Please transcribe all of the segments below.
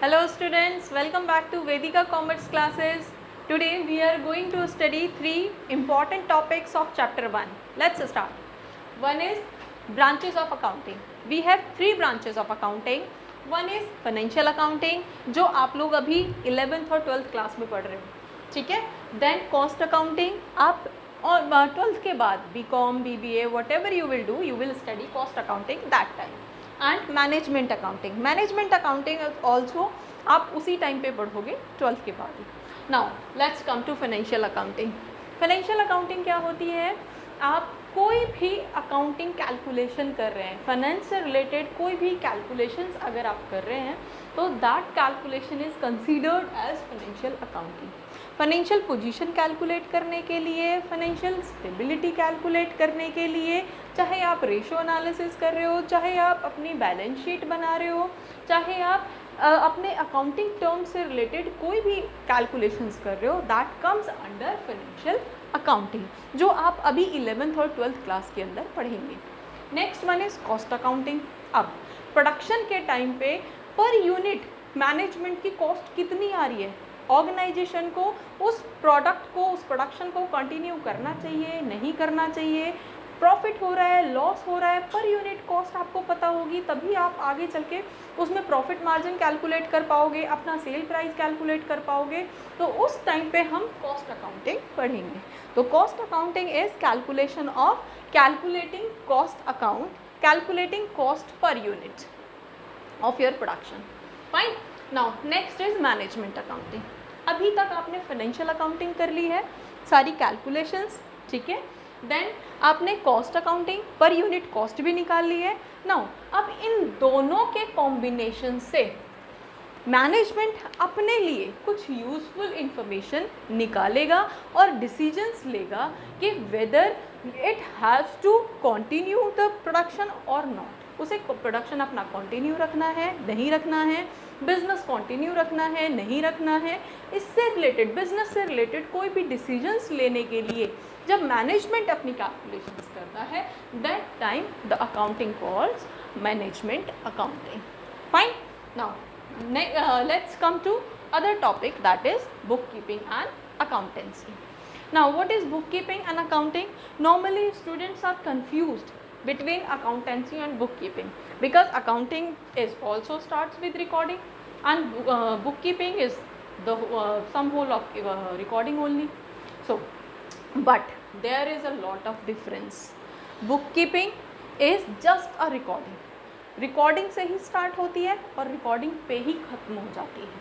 Hello students, welcome back to Vedika Commerce classes. Today we are going to study three important topics of chapter 1. Let's start. One is branches of accounting. We have three branches of accounting. One is financial accounting जो आप लोग अभी 11th और 12th class में पढ़ रहे हो, ठीक है. Then cost accounting, आप और 12th के बाद BCom, BBA, whatever you will do, you will study cost accounting that time. And management accounting. Management accounting also आप उसी टाइम पे पढ़ोगे 12th के बाद ही. Now let's come to financial accounting. Financial accounting क्या होती है? आप कोई भी अकाउंटिंग कैलकुलेशन कर रहे हैं, फाइनेंस से रिलेटेड कोई भी कैलकुलेशंस अगर आप कर रहे हैं तो that calculation is considered as financial accounting. Financial position calculate करने के लिए, फाइनेंशियल स्टेबिलिटी कैलकुलेट करने के लिए, चाहे आप रेशियो एनालिसिस कर रहे हो, चाहे आप अपनी बैलेंस शीट बना रहे हो, चाहे आप अपने अकाउंटिंग टर्म्स से रिलेटेड कोई भी कैलकुलेशंस कर रहे हो, that comes under financial accounting जो आप अभी 11th और 12th क्लास के अंदर पढ़ेंगे. Next one is cost accounting. अब प्रोडक्शन के टाइम पे पर यूनिट मैनेजमेंट की कॉस्ट कितनी आ रही है, ऑर्गेनाइजेशन को उस प्रोडक्ट को, उस प्रोडक्शन को कंटिन्यू करना चाहिए, नहीं करना चाहिए, प्रॉफिट हो रहा है, लॉस हो रहा है, पर यूनिट कॉस्ट आपको पता होगी तभी आप आगे चल के उसमें प्रॉफिट मार्जिन कैलकुलेट कर पाओगे, अपना सेल प्राइस कैलकुलेट कर पाओगे. तो उस टाइम पे हम कॉस्ट अकाउंटिंग पढ़ेंगे. तो cost accounting is calculation of calculating cost account, calculating cost per unit of your production. Fine. Now next is management accounting. अभी तक आपने फाइनेंशियल अकाउंटिंग कर ली है, सारी कैलकुलेशंस, ठीक है. देन आपने cost accounting per unit cost भी निकाल ली है. नाउ अब इन दोनों के कॉम्बिनेशन से मैनेजमेंट अपने लिए कुछ यूजफुल इंफॉर्मेशन निकालेगा और डिसीजंस लेगा कि whether it has to continue the production और नॉट. उसे प्रोडक्शन अपना कंटिन्यू रखना है, नहीं रखना है, बिजनेस कंटिन्यू रखना है, नहीं रखना है. इससे रिलेटेड, बिजनेस से रिलेटेड कोई भी डिसीजंस लेने के लिए जब मैनेजमेंट अपनी कैलकुलेशंस करता है, that time the accounting calls management accounting. Fine. Now let's come to other topic, that is book keeping and accountancy. Now what is bookkeeping and accounting? Normally students are confused between accountancy and bookkeeping because accounting is also starts with recording and bookkeeping is the sum whole of recording only. So but there is a lot of difference. Bookkeeping is just a recording. Recording से ही start होती है और recording पे ही खत्म हो जाती है.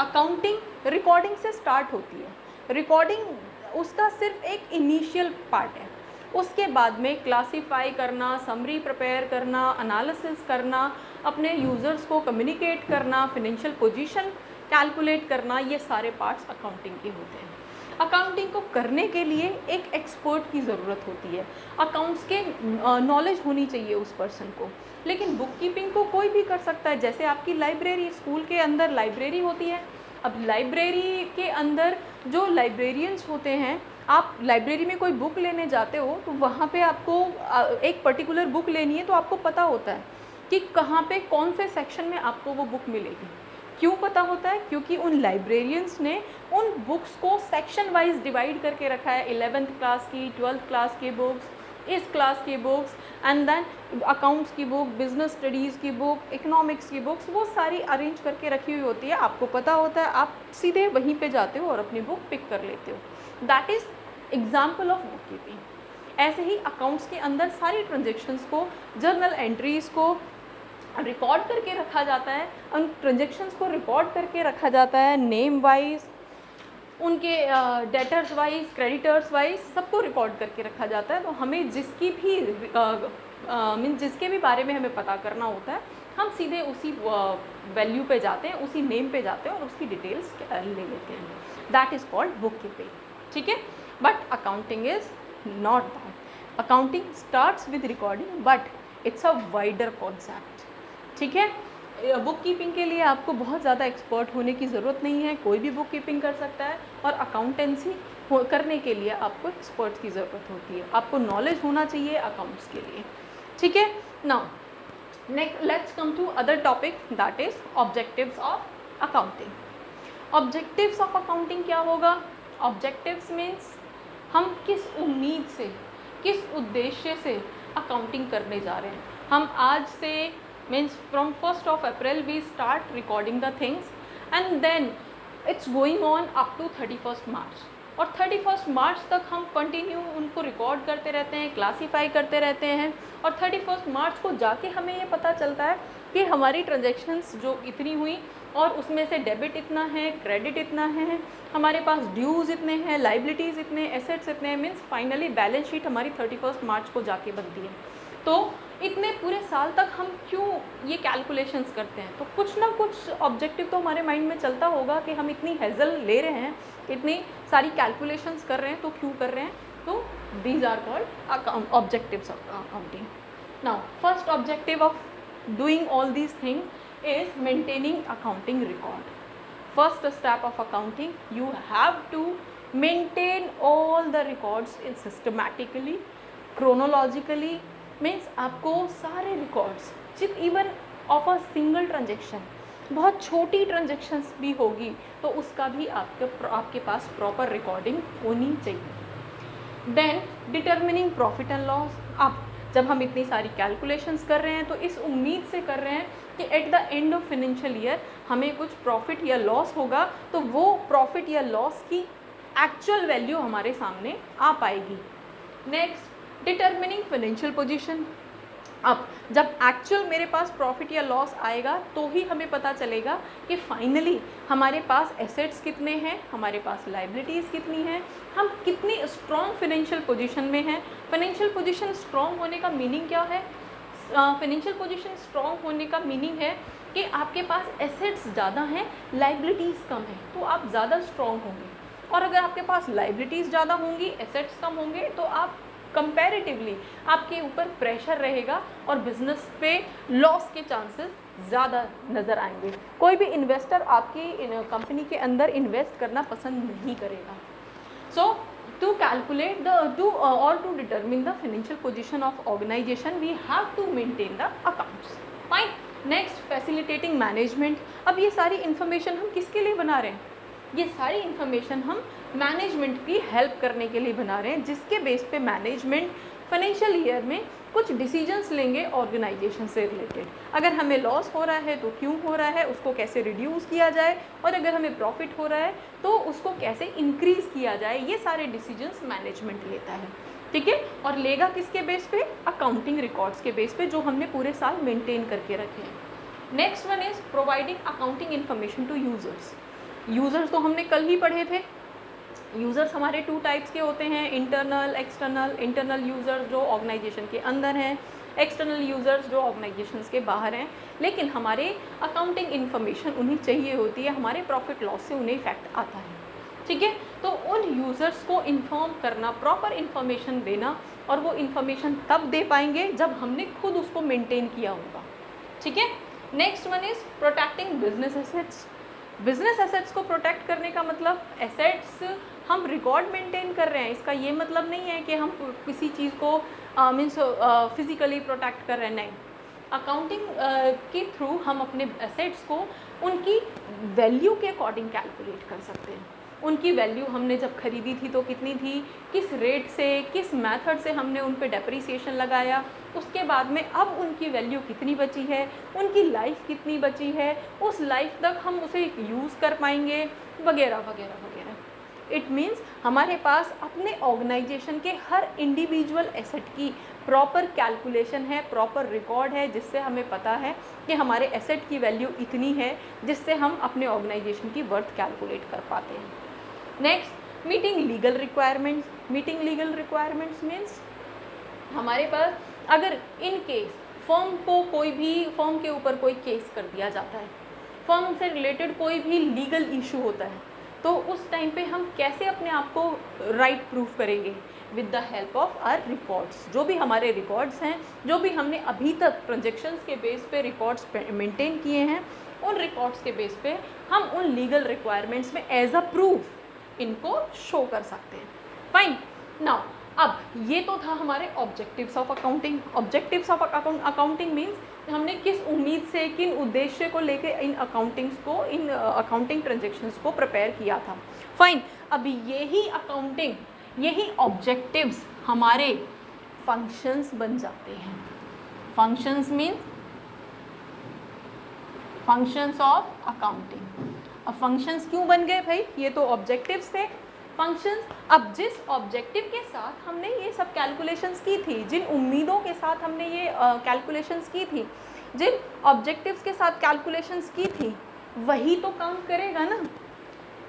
Accounting recording से start होती है, recording उसका सिर्फ एक इनिशियल पार्ट है. उसके बाद में क्लासीफाई करना, समरी प्रिपेयर करना, एनालिसिस करना, अपने यूज़र्स को कम्युनिकेट करना, फाइनेंशियल पोजीशन कैलकुलेट करना, ये सारे पार्ट्स अकाउंटिंग के होते हैं. अकाउंटिंग को करने के लिए एक एक्सपर्ट की ज़रूरत होती है, अकाउंट्स के नॉलेज होनी चाहिए उस पर्सन को. लेकिन बुक कीपिंग को कोई भी कर सकता है. जैसे आपकी लाइब्रेरी, स्कूल के अंदर लाइब्रेरी होती है. अब लाइब्रेरी के अंदर जो लाइब्रेरियंस होते हैं, आप लाइब्रेरी में कोई बुक लेने जाते हो तो वहाँ पे आपको एक पर्टिकुलर बुक लेनी है तो आपको पता होता है कि कहाँ पे कौन से सेक्शन में आपको वो बुक मिलेगी. क्यों पता होता है? क्योंकि उन लाइब्रेरियंस ने उन बुक्स को सेक्शन वाइज डिवाइड करके रखा है. 11th क्लास की, 12th क्लास की बुक्स, इस क्लास की बुक्स, एंड देन अकाउंट्स की बुक, बिजनेस स्टडीज़ की बुक, इकोनॉमिक्स की बुक्स, वो सारी अरेंज करके रखी हुई होती है. आपको पता होता है, आप सीधे वहीं पे जाते हो और अपनी बुक पिक कर लेते हो. That is example of book keeping. ऐसे ही अकाउंट्स के अंदर सारी ट्रांजेक्शन्स को, जर्नल एंट्रीज़ को रिकॉर्ड करके रखा जाता है. उन ट्रांजेक्शन्स को रिकॉर्ड करके रखा जाता है नेम वाइज, उनके डेटर्स वाइज, क्रेडिटर्स वाइज, सबको रिकॉर्ड करके रखा जाता है. तो हमें जिसकी भी जिसके भी बारे में हमें पता करना होता है, हम सीधे उसी वैल्यू पे जाते हैं, उसी नेम पे जाते हैं और उसकी डिटेल्स ले लेते हैं. That is called book keeping. ठीक है. But accounting is not that. Accounting starts with recording but it's a wider concept. ठीक है. बुक कीपिंग के लिए आपको बहुत ज़्यादा एक्सपर्ट होने की ज़रूरत नहीं है, कोई भी बुक कीपिंग कर सकता है. और अकाउंटेंसी करने के लिए आपको एक्सपर्ट की ज़रूरत होती है, आपको नॉलेज होना चाहिए अकाउंट्स के लिए. ठीक है. Now let's come to other topic, that is objectives of accounting. Objectives of accounting क्या होगा? ऑब्जेक्टिव्स मीन्स हम किस उम्मीद से, किस उद्देश्य से अकाउंटिंग करने जा रहे हैं। हम आज से means from 1st of April we start recording the things and then it's going on up to 31st March, और 31st मार्च तक हम कंटिन्यू उनको रिकॉर्ड करते रहते हैं, क्लासीफाई करते रहते हैं, और 31st मार्च को जाके हमें ये पता चलता है कि हमारी ट्रांजैक्शंस जो इतनी हुई और उसमें से डेबिट इतना है, क्रेडिट इतना है, हमारे पास ड्यूज़ इतने हैं, लाइबिलिटीज़ इतने, एसेट्स इतने हैं, मीन्स फाइनली बैलेंस शीट हमारी 31st मार्च को जाके बनती है। तो इतने पूरे साल तक हम क्यों ये कैलकुलेशंस करते हैं? तो कुछ ना कुछ ऑब्जेक्टिव तो हमारे माइंड में चलता होगा कि हम इतनी हेजल ले रहे हैं, इतनी सारी कैलकुलेशंस कर रहे हैं, तो क्यों कर रहे हैं? तो these are called objectives of accounting. Now first objective of doing all these things is maintaining accounting record. First step of accounting, you have to maintain all the records in systematically, chronologically, means आपको सारे records जित even of a single transaction, बहुत छोटी transactions भी होगी तो उसका भी आपके पास प्रॉपर रिकॉर्डिंग होनी चाहिए। Then determining profit and loss. अब जब हम इतनी सारी कैलकुलेशंस कर रहे हैं तो इस उम्मीद से कर रहे हैं कि at the end of financial year हमें कुछ प्रॉफिट या लॉस होगा, तो वो प्रॉफिट या लॉस की एक्चुअल वैल्यू हमारे सामने आ पाएगी। Next determining financial position. अब जब एक्चुअल मेरे पास प्रॉफिट या लॉस आएगा तो ही हमें पता चलेगा कि फाइनली हमारे पास एसेट्स कितने हैं, हमारे पास लाइबिलिटीज़ कितनी हैं, हम कितनी स्ट्रॉन्ग फाइनेंशियल पोजीशन में हैं। फाइनेंशियल पोजीशन स्ट्रॉन्ग होने का मीनिंग क्या है? फाइनेंशियल पोजीशन स्ट्रॉन्ग होने का मीनिंग है कि आपके पास एसेट्स ज़्यादा हैं, लाइबिलिटीज़ कम हैं, तो आप ज़्यादा स्ट्रॉन्ग होंगे। और अगर आपके पास लाइबिलिटीज़ ज़्यादा होंगी, एसेट्स कम होंगे, तो आप कंपैरेटिवली आपके ऊपर प्रेशर रहेगा और बिजनेस पे लॉस के चांसेस ज़्यादा नज़र आएंगे। कोई भी इन्वेस्टर आपकी कंपनी के अंदर इन्वेस्ट करना पसंद नहीं करेगा। So to calculate to determine the financial position of organization we have to maintain the accounts. Fine. Next facilitating management. अब ये सारी इन्फॉर्मेशन हम किसके लिए बना रहे हैं? ये सारी इन्फॉर्मेशन हम मैनेजमेंट की हेल्प करने के लिए बना रहे हैं, जिसके बेस पे मैनेजमेंट फाइनेंशियल ईयर में कुछ डिसीजंस लेंगे ऑर्गेनाइजेशन से रिलेटेड। अगर हमें लॉस हो रहा है तो क्यों हो रहा है, उसको कैसे रिड्यूस किया जाए, और अगर हमें प्रॉफिट हो रहा है तो उसको कैसे इंक्रीज़ किया जाए, ये सारे डिसीजंस मैनेजमेंट लेता है। ठीक है, और लेगा किसके बेस पे? अकाउंटिंग रिकॉर्ड्स के बेस पे, जो हमने पूरे साल मेंटेन करके रखे हैं। Next one is providing accounting information to users. Users तो हमने कल ही पढ़े थे। यूज़र्स हमारे 2 टाइप्स के होते हैं, इंटरनल, एक्सटर्नल। इंटरनल यूज़र्स जो ऑर्गेनाइजेशन के अंदर हैं, एक्सटर्नल यूज़र्स जो ऑर्गेनाइजेशन के बाहर हैं। लेकिन हमारे अकाउंटिंग इन्फॉर्मेशन उन्हें चाहिए होती है, हमारे प्रॉफिट लॉस से उन्हें इफेक्ट आता है। ठीक है, तो उन यूज़र्स को इन्फॉर्म करना, प्रॉपर इन्फॉर्मेशन देना, और वो इन्फॉर्मेशन तब दे पाएंगे जब हमने खुद उसको मेंटेन किया होगा। ठीक है। Next one is protecting business assets. Business assets को प्रोटेक्ट करने का मतलब, एसेट्स हम रिकॉर्ड मेंटेन कर रहे हैं, इसका ये मतलब नहीं है कि हम किसी चीज़ को मीन्स फिज़िकली प्रोटेक्ट कर रहे हैं, नहीं। अकाउंटिंग के थ्रू हम अपने एसेट्स को उनकी वैल्यू के अकॉर्डिंग कैलकुलेट कर सकते हैं। उनकी वैल्यू हमने जब खरीदी थी तो कितनी थी, किस रेट से, किस मेथड से हमने उन पे डेप्रिसिएशन लगाया, उसके बाद में अब उनकी वैल्यू कितनी बची है, उनकी लाइफ कितनी बची है, उस लाइफ तक हम उसे यूज़ कर पाएंगे, वगैरह वगैरह वगैरह। इट मीन्स हमारे पास अपने ऑर्गेनाइजेशन के हर इंडिविजुअल एसेट की प्रॉपर कैलकुलेशन है, प्रॉपर रिकॉर्ड है, जिससे हमें पता है कि हमारे एसेट की वैल्यू इतनी है, जिससे हम अपने ऑर्गेनाइजेशन की वर्थ कैलकुलेट कर पाते हैं। Next, meeting legal requirements. Meeting legal requirements means हमारे पास अगर इन केस फर्म को कोई भी, फर्म के ऊपर कोई केस कर दिया जाता है, फर्म से रिलेटेड कोई भी लीगल इशू होता है, तो उस टाइम पे हम कैसे अपने आप को राइट प्रूफ करेंगे? With the help of our records. जो भी हमारे रिकॉर्ड्स हैं, जो भी हमने अभी तक ट्रांजेक्शन्स के बेस पे रिकॉर्ड्स मेंटेन किए हैं, उन रिकॉर्ड्स के बेस पे हम उन लीगल रिक्वायरमेंट्स में एज अ प्रूफ इनको शो कर सकते हैं। फाइन। नाउ अब ये तो था हमारे objectives of accounting. Objectives of accounting means हमने किस उम्मीद से, किन उद्देश्य को लेके इन अकाउंटिंग्स को, इन अकाउंटिंग ट्रांजेक्शन्स को प्रिपेयर किया था। फाइन, अब यही अकाउंटिंग, यही ऑब्जेक्टिव्स हमारे फंक्शंस बन जाते हैं। Functions means functions of accounting. अब फंक्शंस क्यों बन गए भाई, ये तो ऑब्जेक्टिव्स थे। फंक्शंस, अब जिस ऑब्जेक्टिव के साथ हमने ये सब कैलकुलेशंस की थी, जिन उम्मीदों के साथ हमने ये कैलकुलेशंस की थी, जिन ऑब्जेक्टिव्स के साथ कैलकुलेशंस की थी, वही तो काम करेगा ना।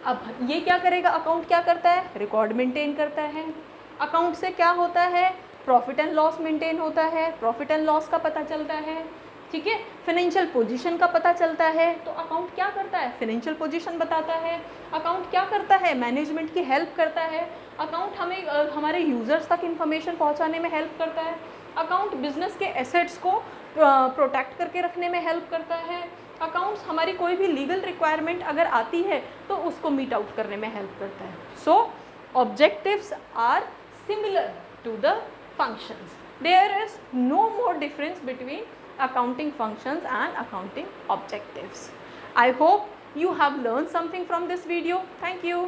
अब ये क्या करेगा, अकाउंट क्या करता है, रिकॉर्ड मेंटेन करता है। अकाउंट से क्या होता है, प्रॉफिट एंड लॉस मेंटेन होता है, प्रॉफिट एंड लॉस का पता चलता है, ठीक है, फाइनेंशियल पोजीशन का पता चलता है। तो अकाउंट क्या करता है, फाइनेंशियल पोजीशन बताता है। अकाउंट क्या करता है, मैनेजमेंट की हेल्प करता है। अकाउंट हमें हमारे यूज़र्स तक इंफॉर्मेशन पहुंचाने में हेल्प करता है। अकाउंट बिजनेस के एसेट्स को प्रोटेक्ट करके रखने में हेल्प करता है। अकाउंट्स हमारी कोई भी लीगल रिक्वायरमेंट अगर आती है तो उसको मीट आउट करने में हेल्प करता है। So objectives are similar to the functions. There is no more difference between accounting functions and accounting objectives. I hope you have learned something from this video. Thank you.